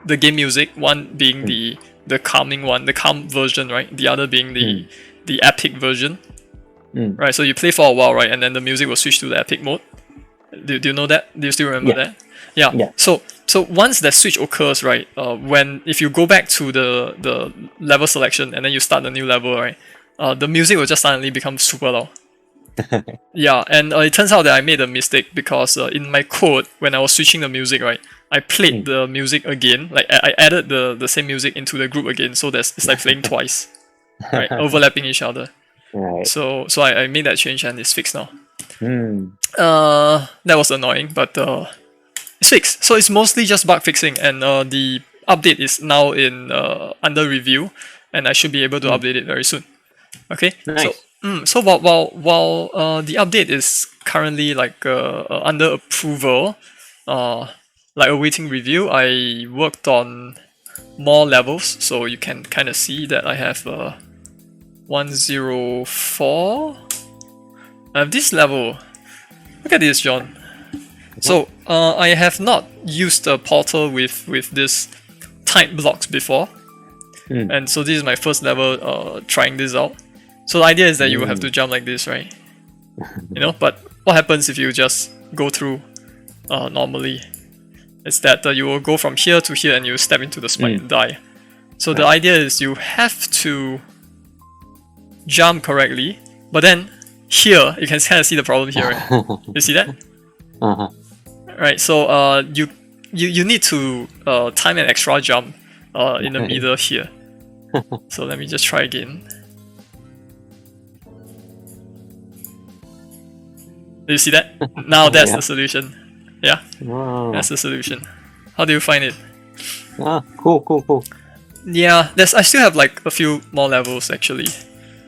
game music. One being the calming one, the calm version, right? The other being the epic version. Right. So you play for a while, right? And then the music will switch to the epic mode. Do you know that? Do you still remember that? Yeah. So once that switch occurs, right? If you go back to the level selection and then you start the new level, right? The music will just suddenly become super loud. Yeah, and it turns out that I made a mistake because in my code, when I was switching the music, right, I played the music again. Like I added the same music into the group again, so it's like playing twice, right, overlapping each other. Right. So I made that change and it's fixed now. That was annoying, but it's fixed. So it's mostly just bug fixing, and the update is now in under review, and I should be able to update it very soon. Okay. Nice. So while the update is currently like under approval, like awaiting review, I worked on more levels, so you can kind of see that I have 104. I have this level. Look at this, John. So I have not used a portal with this type blocks before, and so this is my first level trying this out. So the idea is that you will have to jump like this, right? You know, but what happens if you just go through normally? It's that you will go from here to here and you step into the spike and die. So the idea is you have to jump correctly, but then here you can kind of see the problem here, right? You see that? Right. So you need to time an extra jump in the middle here. So let me just try again. Do you see that? Now that's the solution. Yeah? Wow. That's the solution. How do you find it? Cool. Yeah, I still have like a few more levels actually.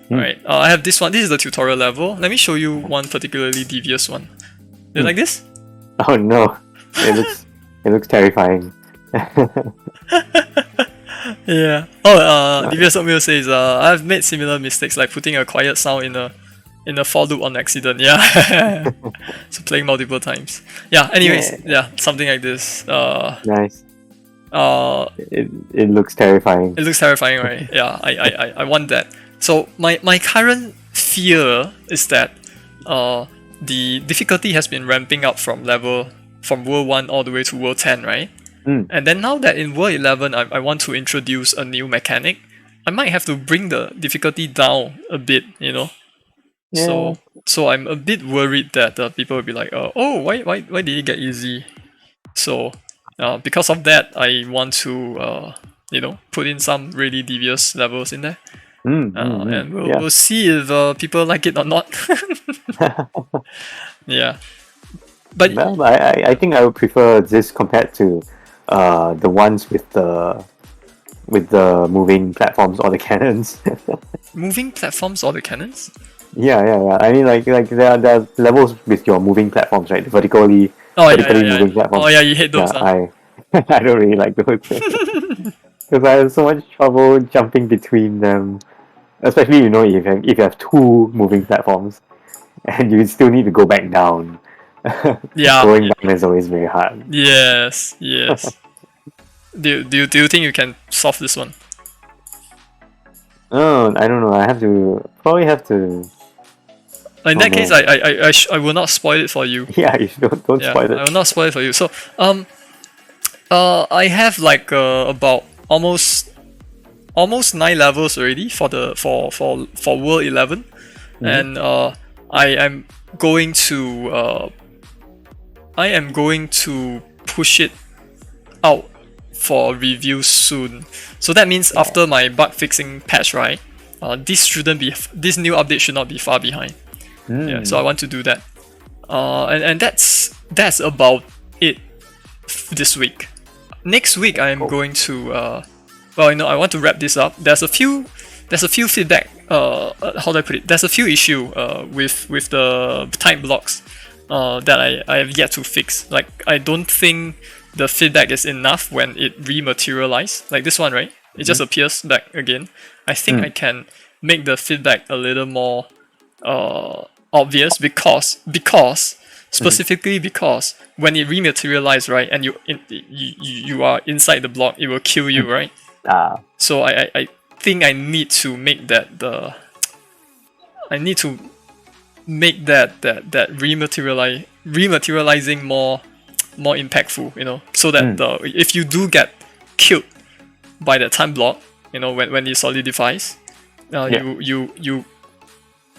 Alright, I have this one. This is the tutorial level. Let me show you one particularly devious one. You like this? Oh no. It looks terrifying. Yeah. Devious Oatmeal says, I've made similar mistakes like putting a quiet sound in a for loop on accident. Yeah. So playing multiple times. Yeah, anyways, something like this. Nice. It looks terrifying. It looks terrifying, right? Yeah, I want that. So my current fear is that the difficulty has been ramping up from World 1 all the way to World 10, right? And then now that in World 11 I want to introduce a new mechanic, I might have to bring the difficulty down a bit, you know? Yeah. So I'm a bit worried that people will be like, why did it get easy? So because of that, I want to put in some really devious levels in there. And we'll see if people like it or not. Yeah. But well, I think I would prefer this compared to the ones with the moving platforms or the cannons. Moving platforms or the cannons? Yeah. I mean, like there are levels with your moving platforms, right? Vertically Oh yeah, vertically yeah, moving yeah. platforms. Oh yeah, you hate those, Yeah, huh? I don't really like those because I have so much trouble jumping between them. Especially if you have two moving platforms and you still need to go back down. Yeah. Going down is always very hard. Yes. Yes. Do you think you can solve this one? Oh, I don't know. Probably have to. In Oh that case, man, I will not spoil it for you. yeah, you don't Yeah, spoil I it. will not spoil it for you. So I have like about almost 9 levels already for the for World 11, and I am going to push it out for review soon. So that means Yeah. after my bug fixing patch, right? This new update should not be far behind. Yeah, so I want to do that. And that's about it this week. Next week I am Cool. going to I want to wrap this up. There's a few feedback. How do I put it? There's a few issue with the time blocks that I have yet to fix. Like I don't think the feedback is enough when it rematerializes. Like this one, right? It just appears back again. I think I can make the feedback a little more obvious because specifically because when it rematerializes, right, and you are inside the block, it will kill you, right? Ah, So I think I need to make that I need to make that rematerializing more impactful, so that if you do get killed by that time block, when it solidifies,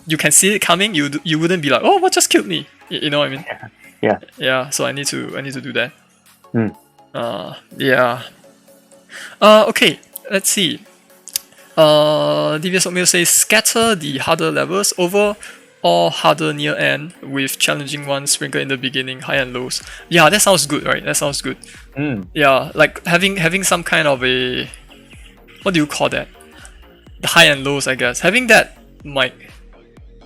you can see it coming. You wouldn't be like, oh, what just killed me? You know what I mean? yeah. Yeah. So I need to do that. Hmm. Yeah. Okay. Let's see. Devious Oatmeal says scatter the harder levels over or harder near end with challenging ones sprinkled in the beginning, high and lows. Yeah, that sounds good, right? That sounds good. Yeah, like having some kind of a, what do you call that? The high and lows, I guess. Having that might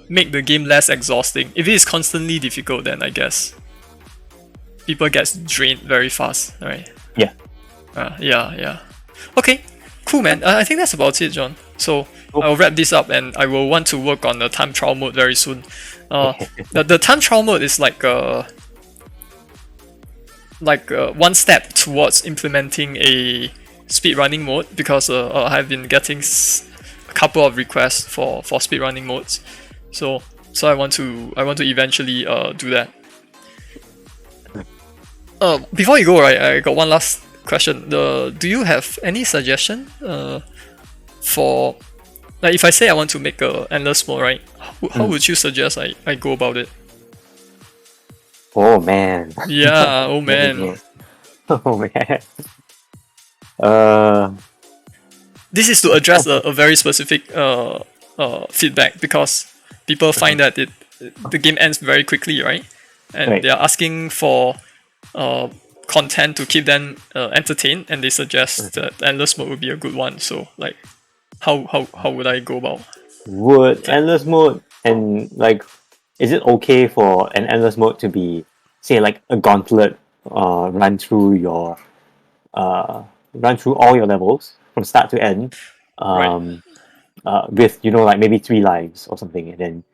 make the game less exhausting. If it is constantly difficult, then I guess people get drained very fast, right? Yeah. Yeah. Okay, cool, man. I think that's about it, John. So I'll wrap this up, and I will want to work on the time trial mode very soon. The time trial mode is like one step towards implementing a speedrunning mode, because I've been getting a couple of requests for speedrunning modes. So I want to eventually do that. Before you go, right, I got one last question. Do you have any suggestion for, like, if I say I want to make a endless mode, right? How would you suggest I go about it? Oh man. Yeah. Oh man. Oh man. This is to address a very specific feedback, because people find that the game ends very quickly, right? And Right. they are asking for content to keep them entertained, and they suggest that endless mode would be a good one. So, like, how would I go about? Would endless mode and like, is it okay for an endless mode to be, say, like a gauntlet, run through all your levels from start to end, Right. with like maybe 3 lives or something, and then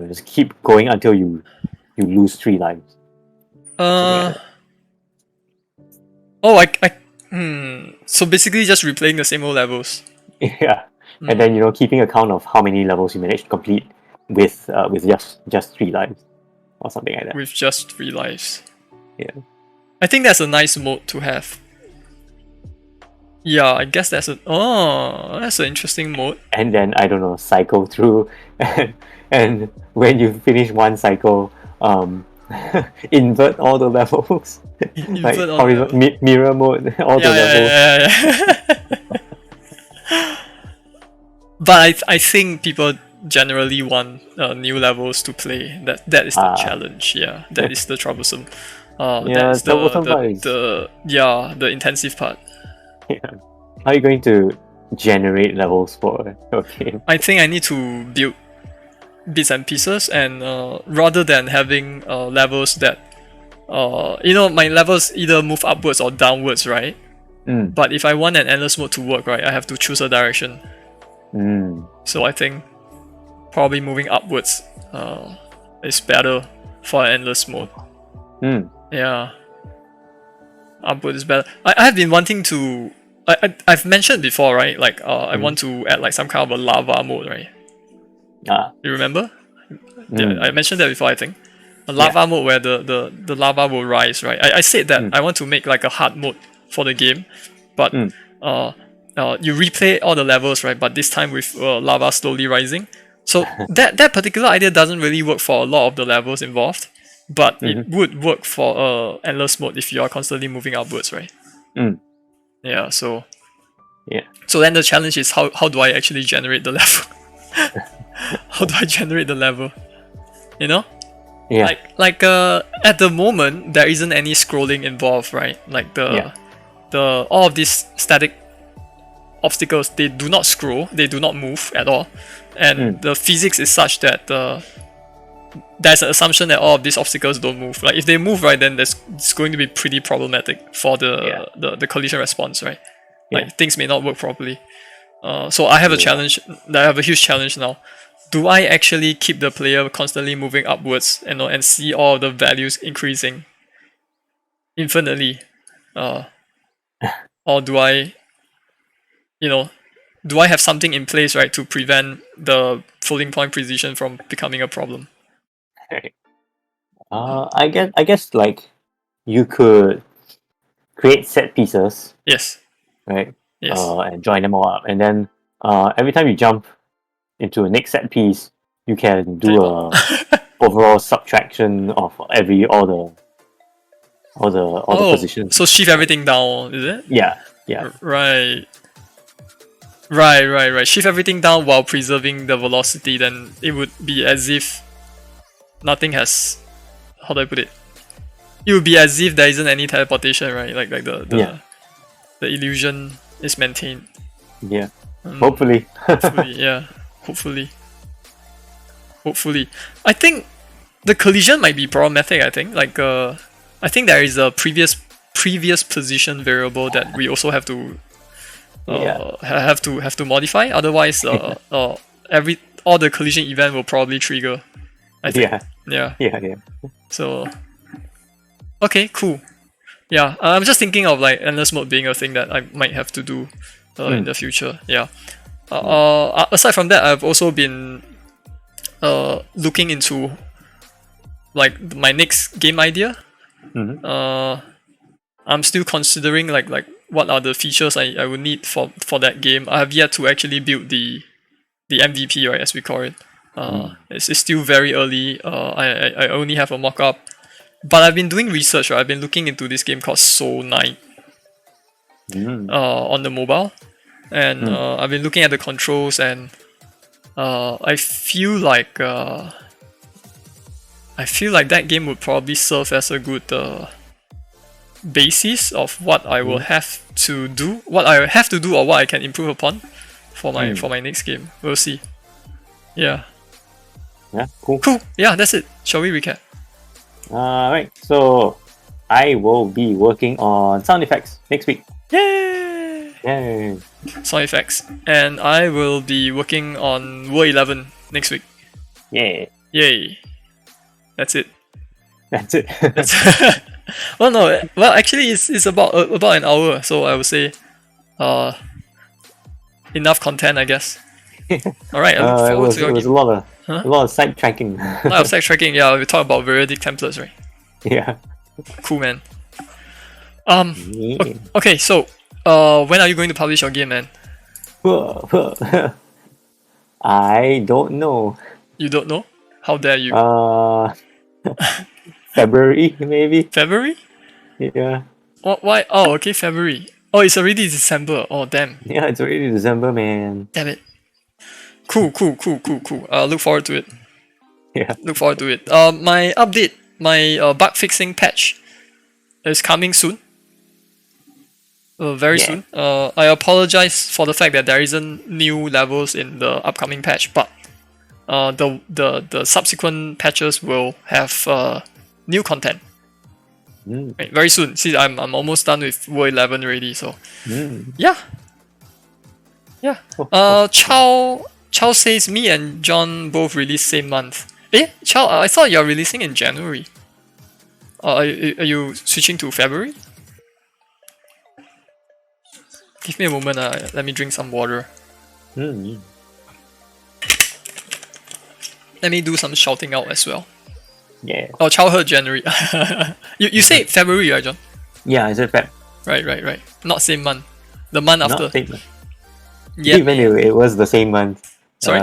just keep going until you lose 3 lives. Something like that. Oh, so basically just replaying the same old levels. Yeah, and then keeping account of how many levels you managed to complete with just 3 lives or something like that. With just 3 lives. Yeah. I think that's a nice mode to have. Yeah, I guess that's an interesting mode. And then I don't know, cycle through, and when you finish one cycle, invert all the levels, like Invert all the mirror mode, all the levels. Yeah. But I think people generally want new levels to play. That is the challenge. Yeah, that is the troublesome. That's the intensive part. Yeah. How are you going to generate levels for your game? I think I need to build bits and pieces, and rather than having levels that my levels either move upwards or downwards, right? Mm. But if I want an endless mode to work, right, I have to choose a direction. So I think probably moving upwards is better for an endless mode. Yeah, upward is better. I have been wanting to. I've mentioned before, right? Like I want to add like some kind of a lava mode, right? You remember? Yeah, I mentioned that before, I think. A lava mode where the lava will rise, right? I said that I want to make like a hard mode for the game, but you replay all the levels, right? But this time with lava slowly rising. So that particular idea doesn't really work for a lot of the levels involved, but it would work for endless mode if you are constantly moving upwards, right? Yeah. So then the challenge is how do I actually generate the level? How do I generate the level? You know? Yeah. Like at the moment there isn't any scrolling involved, right? Like the all of these static obstacles, they do not scroll, they do not move at all, and the physics is such that there's an assumption that all of these obstacles don't move. Like if they move, right, then it's going to be pretty problematic for the collision response, right? Like things may not work properly. So I have a challenge. I have a huge challenge now. Do I actually keep the player constantly moving upwards and see all the values increasing infinitely, or do I, do I have something in place, right, to prevent the floating point precision from becoming a problem? I guess like you could create set pieces, Yes. right? Yes. And join them all up, and then every time you jump into a next set piece, you can do a overall subtraction of all the positions. So shift everything down, is it? Yeah. Right. Shift everything down while preserving the velocity, then it would be as if nothing has. How do I put it? It would be as if there isn't any teleportation, right? Like the illusion is maintained. Yeah. Hopefully. Hopefully. I think the collision might be problematic. I think I think there is a previous position variable that we also have to have to modify. Otherwise, all the collision event will probably trigger. I think. Yeah. So, okay, cool. Yeah, I'm just thinking of like endless mode being a thing that I might have to do in the future. Yeah. Aside from that, I've also been looking into like my next game idea. I'm still considering like what are the features I would need for that game. I have yet to actually build the MVP, right, as we call it. It's still very early. I only have a mock-up, but I've been doing research. Right? I've been looking into this game called Soul 9 on the mobile, and I've been looking at the controls, and I feel like that game would probably serve as a good basis of what I will have to do, or what I can improve upon for my next game. We'll see. Yeah. Yeah. Cool. Yeah, that's it. Shall we recap? Alright. So I will be working on sound effects next week. Yay! Sound effects, and I will be working on World 11 next week. Yay! That's it. Well, no. Well, actually, it's about an hour, so I would say, enough content, I guess. All right. I look forward to your it was game. a lot of side tracking. A lot of side tracking. Yeah, we talk about variadic templates, right? Yeah. Cool, man. Okay, so when are you going to publish your game, man? I don't know. You don't know? How dare you? February maybe. February? Yeah. Why? Oh, okay, February. Oh, it's already December. Oh, damn. Yeah, it's already December, man. Damn it. Cool. Look forward to it. Yeah. Look forward to it. My update, my bug fixing patch is coming soon. Very soon. I apologize for the fact that there isn't new levels in the upcoming patch, but the subsequent patches will have new content. Right, very soon. See, I'm almost done with World 11 already. So yeah. Chow says me and John both release same month. Chow, I thought you're releasing in January. Are you switching to February? Give me a moment. Let me drink some water. Let me do some shouting out as well. Yeah. Oh, Chow heard January. you say February, right, John? Yeah, I said Feb. Right. Not same month. The month after. Not same month. Yeah. Even if it was the same month. Sorry?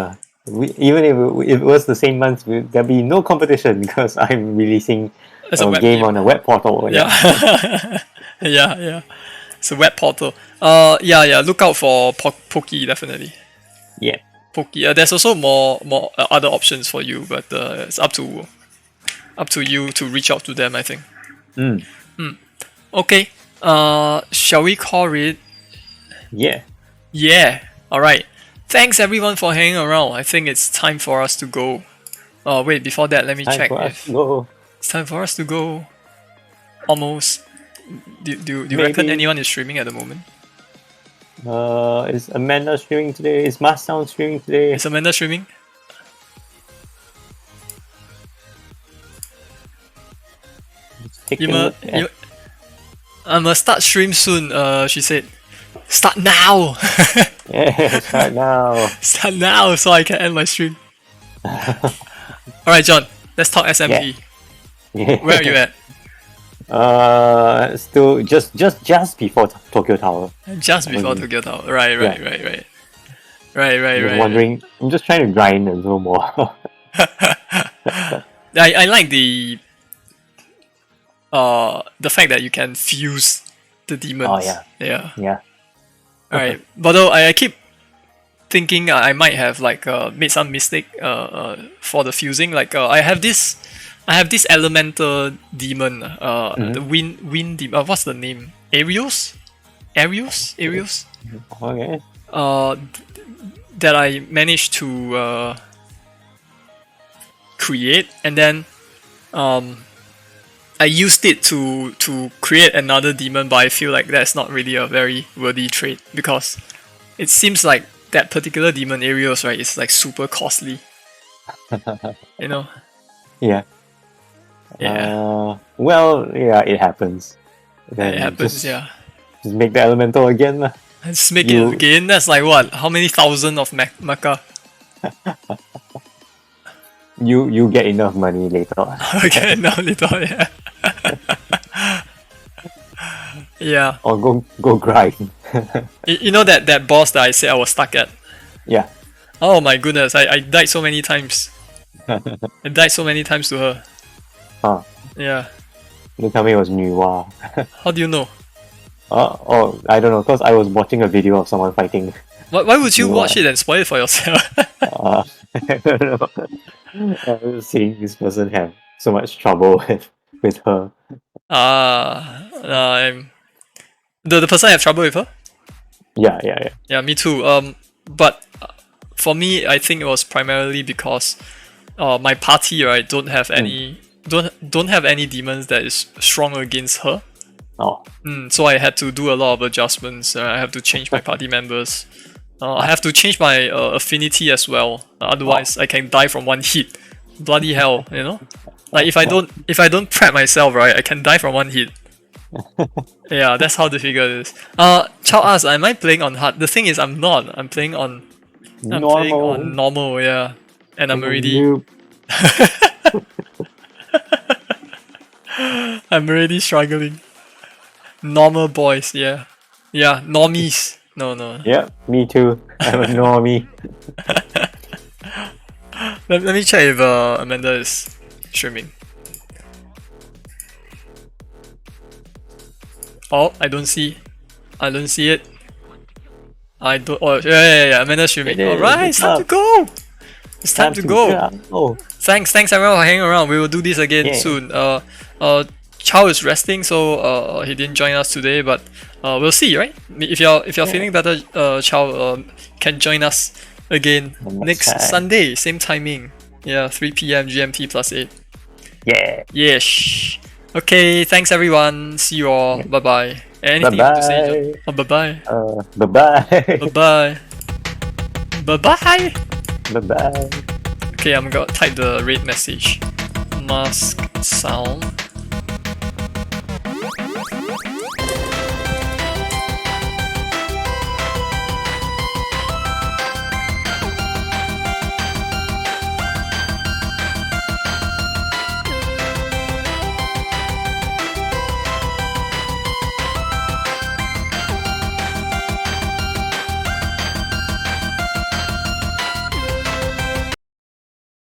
Even if it was the same month, there'll be no competition because I'm releasing a game on a web portal. Yeah. Yeah. It's a web portal. Yeah. Look out for Poki, definitely. Yeah. Poki. There's also more other options for you, but it's up to you to reach out to them, I think. Okay. Shall we call it? Yeah. Yeah. All right. Thanks everyone for hanging around. I think it's time for us to go. Wait. Before that, let me check if it's time for us to go. Almost. Do you reckon anyone is streaming at the moment? Is Amanda streaming today? Is Mastown streaming today? Is Amanda streaming? I must start stream soon. She said, start now. Yeah, start now. Start now, so I can end my stream. All right, John. Let's talk SMP. Yeah. Where are you at? Still just before Tokyo Tower. Just before Tokyo Tower. Right. Wondering. I'm just trying to grind a little more. I like the fact that you can fuse the demons. Oh yeah. Alright, but though I keep thinking I might have made some mistake for the fusing. I have this elemental demon, the wind demon. What's the name? Arios. Okay. That I managed to create, and then I used it to create another demon, but I feel like that's not really a very worthy trade because it seems like that particular demon Arios, right, is like super costly. You know? Yeah. Well, yeah, it happens. Then it happens, yeah. Just make the elemental again. Just make it again? That's like what? How many thousand of Maka? You get enough money later on. Okay, enough later on, yeah. Yeah. Or go grind. You know that boss that I said I was stuck at? Yeah. Oh my goodness, I died so many times. I died so many times to her. Huh. Yeah. You tell me it was Nuwa. How do you know? I don't know, because I was watching a video of someone fighting. Why would you watch it and spoil it for yourself? I don't know. I was seeing this person have so much trouble with her. The person have trouble with her? Yeah. Yeah, me too. But for me, I think it was primarily because my party, right, don't have any demons that is strong against her. Oh. So I had to do a lot of adjustments. I have to change my party members. I have to change my affinity as well. Otherwise, I can die from one hit. Bloody hell, you know? Like if I don't prep myself, right, I can die from one hit. Yeah, that's how difficult it is. Chow asked, am I playing on hard? The thing is, I'm not. I'm playing on normal, yeah. And I'm already I'm already struggling. Normal boys, yeah. Yeah, normies. No. Yeah, me too. I'm a normie. Let me check if Amanda is streaming. Oh, I don't see it. I don't. Oh, yeah. Amanda's streaming. Alright, it's time to go. It's time to go. Oh. Thanks everyone for hanging around. We will do this again soon. Chow is resting, so he didn't join us today, but we'll see, right? If you're feeling better, Chow can join us again next Sunday, same timing. Yeah, 3 p.m. GMT plus 8. Yeah. Yes. Okay, thanks everyone. See you all. Bye bye. Anything you want to say, John? Oh, bye bye. Bye bye. Bye bye. Bye bye. Bye bye. Okay, I'm gonna type the raid message. Mask sound